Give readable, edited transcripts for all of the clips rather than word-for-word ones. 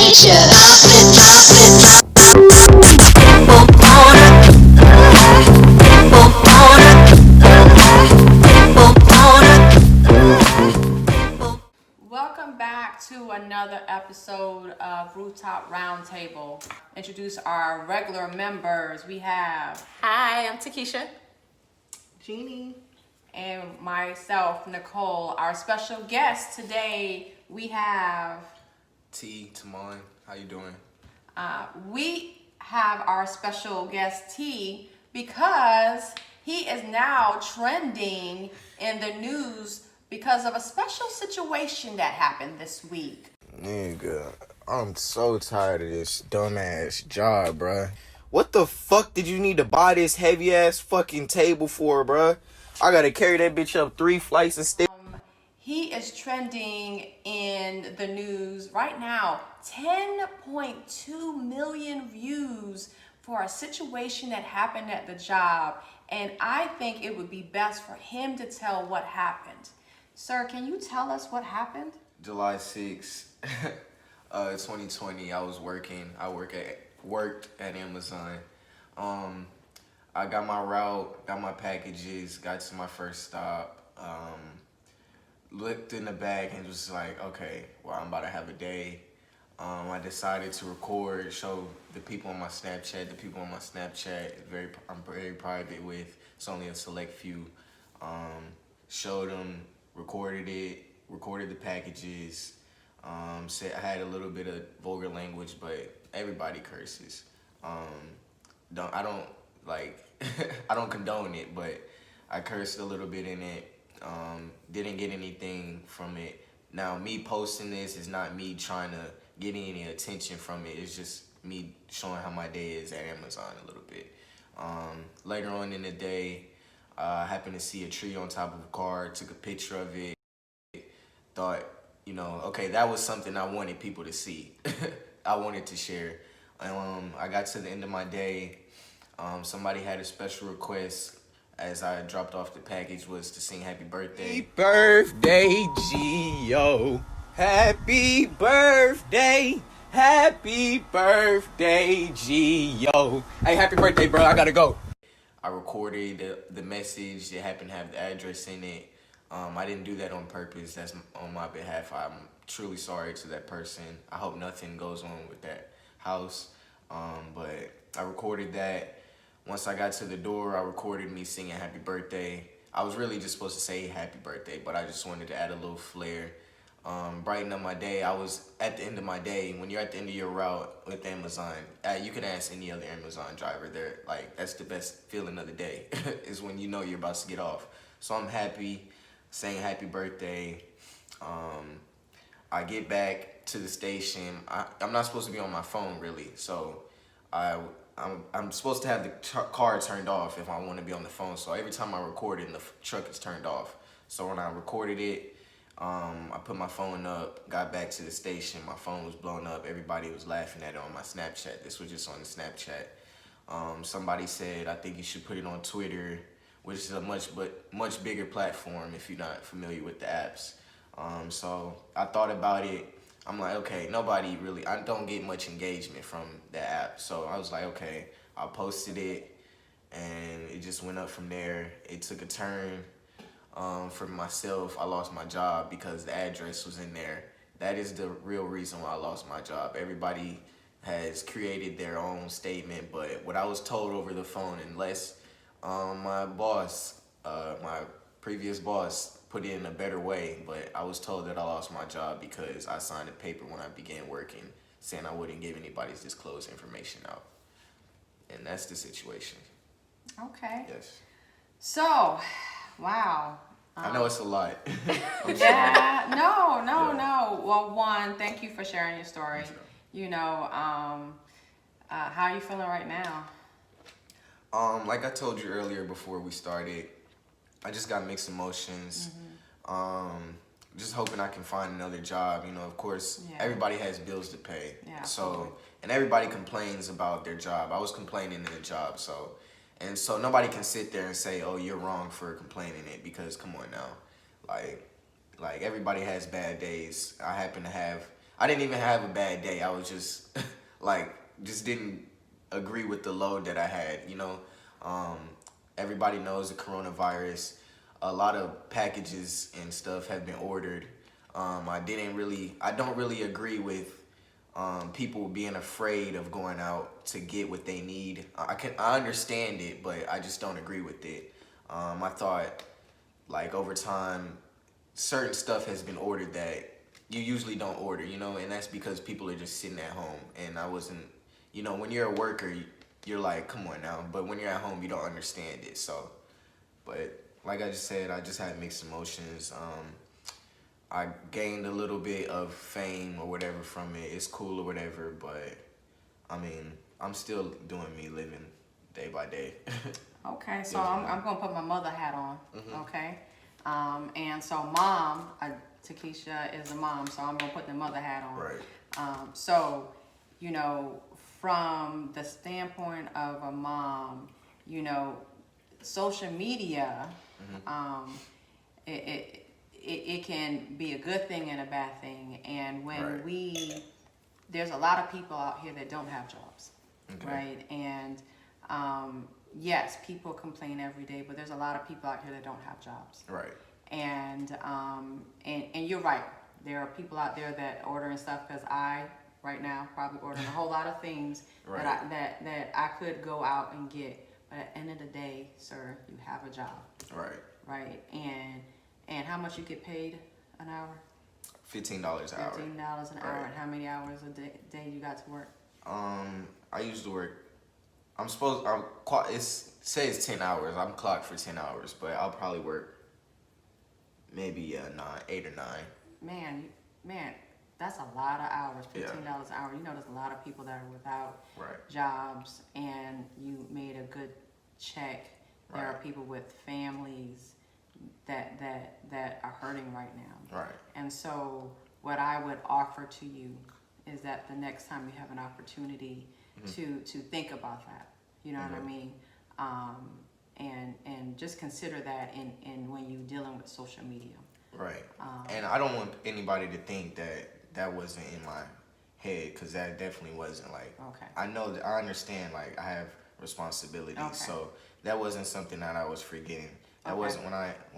Welcome back to another episode of Rooftop Roundtable. Introduce our regular members. We have Hi, I'm Takesha. Jeannie. and myself, Nicole. Our special guest today, we have Tamon. How you doing? we have our special guest T because he is now trending in the news because of a special situation that happened this week. Nigga, I'm so tired of this dumbass job, bruh. What the fuck did you need to buy this heavy ass fucking table for, bruh? I gotta carry that bitch up 3 flights of stairs. He is trending in the news right now. 10.2 million views for a situation that happened at the job. And I think it would be best for him to tell what happened. Sir, can you tell us what happened? July 6th, 2020, I was working. I worked at Amazon. I got my route, got my packages, got to my first stop. Looked in the bag and was like, okay, well, I'm about to have a day. I decided to record, show the people on my Snapchat. The people on my Snapchat, I'm very private with. It's only a select few. Showed them, recorded the packages. Said I had a little bit of vulgar language, but everybody curses. I don't condone it, but I cursed a little bit in it. Didn't get anything from it. Now, me posting this is not me trying to get any attention from it. It's just me showing how my day is at Amazon a little bit. Later on in the day, I happened to see a tree on top of a car, took a picture of it. Thought, okay, that was something I wanted people to see. I wanted to share. I got to the end of my day. Somebody had a special request as I dropped off the package was to sing happy birthday. Happy birthday, Gio. Happy birthday. Happy birthday, Gio. Hey, happy birthday, bro. I gotta go. I recorded the message. It happened to have the address in it. I didn't do that on purpose. That's on my behalf. I'm truly sorry to that person. I hope nothing goes on with that house. But I recorded that. Once I got to the door, I recorded me singing happy birthday. I was really just supposed to say happy birthday, but I just wanted to add a little flair. Brighten up my day. I was at the end of my day. When you're at the end of your route with Amazon, you can ask any other Amazon driver. That's the best feeling of the day is when you know you're about to get off. So I'm happy, saying happy birthday. I get back to the station. I'm not supposed to be on my phone really, so I'm supposed to have the car turned off if I want to be on the phone. So every time I record it, the truck is turned off. So when I recorded it, I put my phone up, got back to the station. My phone was blown up. Everybody was laughing at it on my Snapchat. This was just on the Snapchat. Somebody said, I think you should put it on Twitter, which is a much bigger platform if you're not familiar with the apps. So I thought about it. I'm like, okay, I don't get much engagement from the app. So I was like, okay, I posted it and it just went up from there. It took a turn. For myself, I lost my job because the address was in there. That is the real reason why I lost my job. Everybody has created their own statement, but what I was told over the phone, unless my previous boss put it in a better way, but I was told that I lost my job because I signed a paper when I began working saying I wouldn't give anybody's disclosed information out. And that's the situation. Okay. Yes. So, wow. I know it's a lot. Yeah, no. Well, one, thank you for sharing your story. How are you feeling right now? Like I told you earlier before we started, I just got mixed emotions. Just hoping I can find another job. Of course, everybody has bills to pay. Yeah, so, and everybody complains about their job. I was complaining in the job, so nobody can sit there and say, "Oh, you're wrong for complaining it," because come on now, like everybody has bad days. I happen to have I didn't even have a bad day. I was just like, just didn't agree with the load that I had, you know. Everybody knows the coronavirus. A lot of packages and stuff have been ordered. I don't really agree with people being afraid of going out to get what they need. I understand it, but I just don't agree with it. I thought, like, over time, certain stuff has been ordered that you usually don't order, you know, and that's because people are just sitting at home. And I wasn't, you know, when you're a worker, you're like, come on now. But when you're at home, you don't understand it. So, but like I just said, I just had mixed emotions. I gained a little bit of fame or whatever from it. It's cool or whatever, but I mean, I'm still doing me, living day by day. Okay, so I'm gonna put my mother hat on. Mhm. Okay, and so mom, Takesha is a mom, so I'm gonna put the mother hat on. Right. So, you know, from the standpoint of a mom, you know, social media, it can be a good thing and a bad thing. And when Right. there's a lot of people out here that don't have jobs, Okay. right? And yes, people complain every day, but there's a lot of people out here that don't have jobs. Right. And you're right. There are people out there that ordering stuff because I right now probably ordering a whole lot of things Right. that I could go out and get. But at the end of the day, sir, you have a job, Right. right? And how much you get paid an hour? $15 an hour. $15 an hour. Right. And how many hours a day you got to work? I used to work. It says 10 hours. I'm clocked for 10 hours, but I'll probably work maybe 8 or 9. Man, that's a lot of hours. Yeah. $15 an hour. You know, there's a lot of people that are without Right. jobs, and you made a good check. There are Right. people with families that are hurting right now. Right. And so, what I would offer to you is that the next time you have an opportunity to think about that, you know what I mean, and just consider that in when you're dealing with social media. Right. And I don't want anybody to think that wasn't in my head, because that definitely wasn't. Like, Okay. I know that I understand, like, I have responsibilities. Okay. So that wasn't something that I was forgetting. That Okay. wasn't when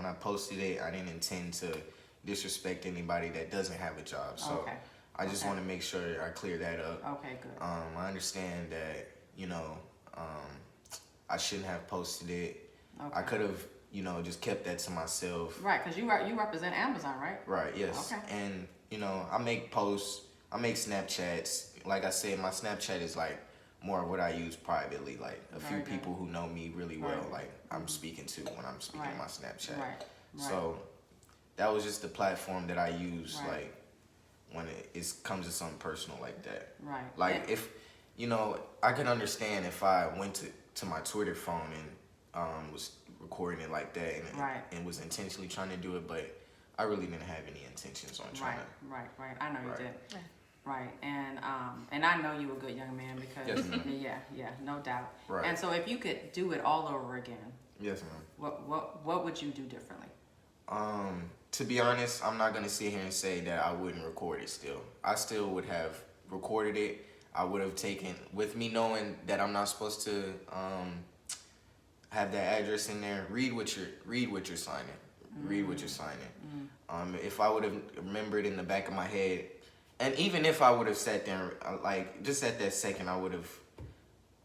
I posted it. I didn't intend to disrespect anybody that doesn't have a job. So Okay. I just want to make sure I clear that up. Okay, good. I understand that, you know, I shouldn't have posted it. Okay. I could have, you know, just kept that to myself. Right, because you represent Amazon, right? Right, yes. Okay. And, you know, I make posts, I make Snapchats. Like I said, my Snapchat is like more of what I use privately. Like a few Very good. people who know me really well, Right. like I'm speaking to when I'm speaking Right. on my Snapchat. Right. So that was just the platform that I use, Right. like when it comes to something personal like that. Right. Like And- if, you know, I can understand if I went to my Twitter phone and was recording it like that Right. and was intentionally trying to do it, but I really didn't have any intentions on trying Right. I know Right. you did. Right, and I know you a good young man because Yes, ma'am. yeah, no doubt. Right. And so if you could do it all over again, Yes, ma'am. what would you do differently? To be honest, I'm not gonna sit here and say that I wouldn't record it still. I still would have recorded it. I would have taken, with me knowing that I'm not supposed to have that address in there, read what you're signing. Read what you're signing. If I would have remembered in the back of my head, and even if I would have sat there, like, just at that second, I would have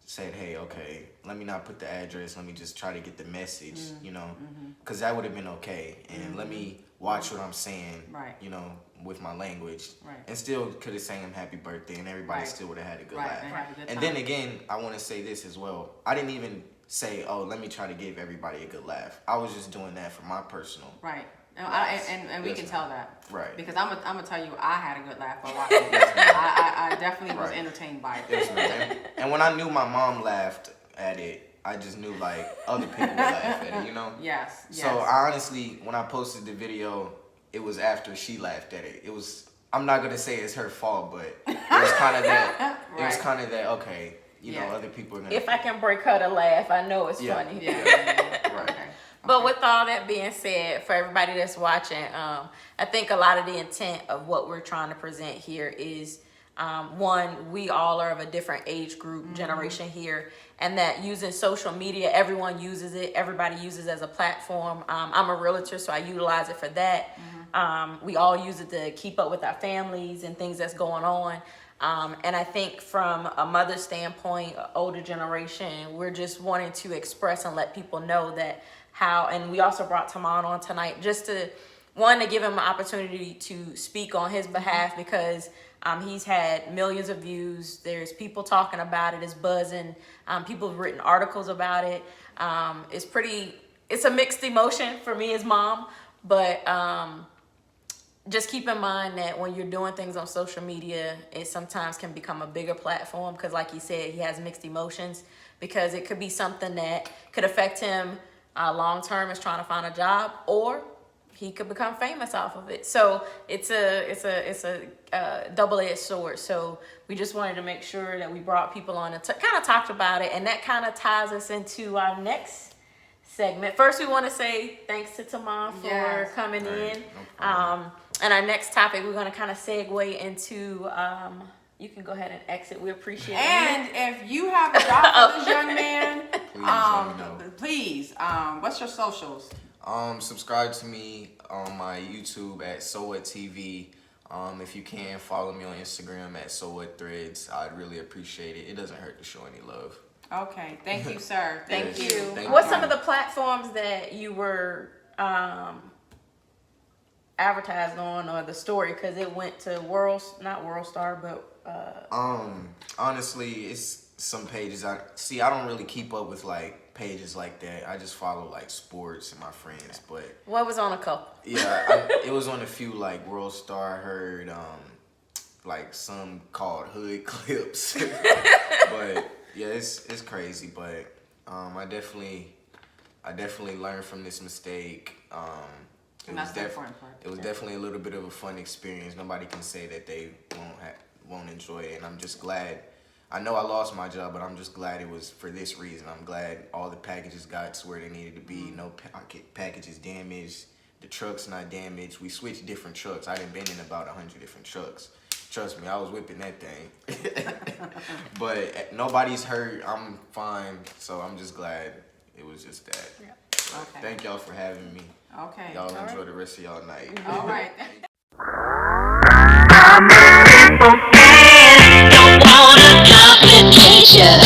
said, hey, okay, let me not put the address, let me just try to get the message, you know, because that would have been okay. And let me watch what I'm saying, Right. you know, with my language. Right. And still could have sang him happy birthday, and everybody Right. still would have had a good Right, laugh. and have a good And time. then again, I want to say this as well. I didn't even say, oh, let me try to give everybody a good laugh. I was just doing that for my personal. Right. No, Yes. and we Yes, can ma'am. tell that. Right. Because I'm gonna tell you, I had a good laugh while watching it. Yes, ma'am. I definitely was Right. entertained by it. Yes, ma'am. And when I knew my mom laughed at it, I just knew, like, other people would laugh at it, you know? Yes. So I honestly, when I posted the video, it was after she laughed at it. It was, I'm not gonna say it's her fault, but it was kind of that. It was Right. kind of that. Okay, you Yeah. know, other people are gonna. If I can break her to laugh, I know it's Yeah. funny. Yeah. Right. Okay. But with all that being said, for everybody that's watching, I think a lot of the intent of what we're trying to present here is, one, we all are of a different age group, generation here, and that using social media, everyone uses it. Everybody uses it as a platform. I'm a realtor, so I utilize it for that. We all use it to keep up with our families and things that's going on. And I think from a mother's standpoint, older generation, we're just wanting to express and let people know that how, and we also brought Taman on tonight just to, one, to give him an opportunity to speak on his behalf, because he's had millions of views. There's people talking about it. It's buzzing. People have written articles about it. It's a mixed emotion for me as mom, but just keep in mind that when you're doing things on social media, it sometimes can become a bigger platform, because like he said, he has mixed emotions, because it could be something that could affect him long term as trying to find a job, or he could become famous off of it. So it's a double-edged sword. So we just wanted to make sure that we brought people on and kind of talked about it, and that kind of ties us into our next segment. First, we want to say thanks to Taman for coming in. And our next topic, we're going to kind of segue into, you can go ahead and exit. We appreciate it. And if you have a job for this young man, please, what's your socials? Subscribe to me on my YouTube at So What TV. If you can, follow me on Instagram at So What Threads. I'd really appreciate it. It doesn't hurt to show any love. Okay, thank you, sir. Thank you. What's some of the platforms that you were advertised on, or the story, because it went to not WorldStar, but honestly, it's some pages I don't really keep up with like pages like that. I just follow like sports and my friends. But what was on a couple? Yeah, it was on a few, like WorldStar. I heard like some called Hood Clips. But yeah, it's crazy. But I definitely learned from this mistake. It was definitely a little bit of a fun experience. Nobody can say that they won't enjoy it, and I'm just glad. I know I lost my job, but I'm just glad it was for this reason. I'm glad all the packages got to where they needed to be. No packages damaged. The truck's not damaged. We switched different trucks. I done been in about 100 different trucks. Trust me, I was whipping that thing. But nobody's hurt. I'm fine. So I'm just glad it was just that. Yeah. Okay. Thank y'all for having me. Okay. Y'all enjoy the rest of y'all night. All right. Don't want a complication.